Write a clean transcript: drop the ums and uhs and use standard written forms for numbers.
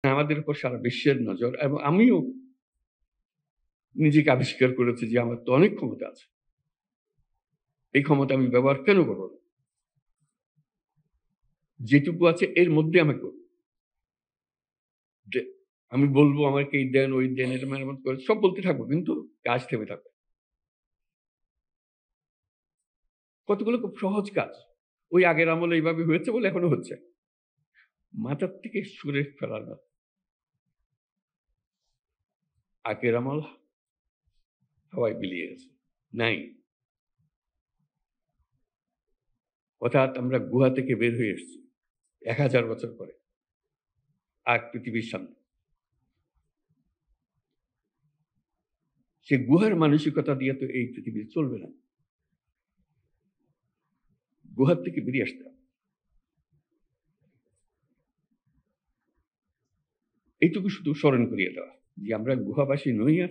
আমাদের উপর সারা বিশ্বের নজর এবং আমিও নিজেকে আবিষ্কার করেছি যে আমার তো অনেক ক্ষমতা আছে। এই ক্ষমতা আমি ব্যবহার কেন করব না? যেটুকু আছে এর মধ্যে আমি করব। যে আমি বলব আমাকে এই দেন, ওই দেন, এটা মেরামত করে সব বলতে থাকবো কিন্তু কাজ থেমে থাকবে। কতগুলো খুব সহজ কাজ। ওই আগের আমলে এইভাবে হয়েছে বলে এখনো হচ্ছে। মাথার থেকে ছুঁড়ে ফেলার মতো। আগের আমল হাওয়ায় বিলিয়ে গেছে। নাই। অর্থাৎ আমরা গুহা থেকে বের হয়ে এসেছি ১০০০ বছর পরে। আর পৃথিবীর সামনে। সে গুহার মানসিকতা দিয়ে তো এই পৃথিবী চলবে না। গুহার থেকে বেরিয়ে আসতে হবে। এইটুকু শুধু স্মরণ করিয়ে দেওয়া যে আমরা গুহাবাসী নই আর।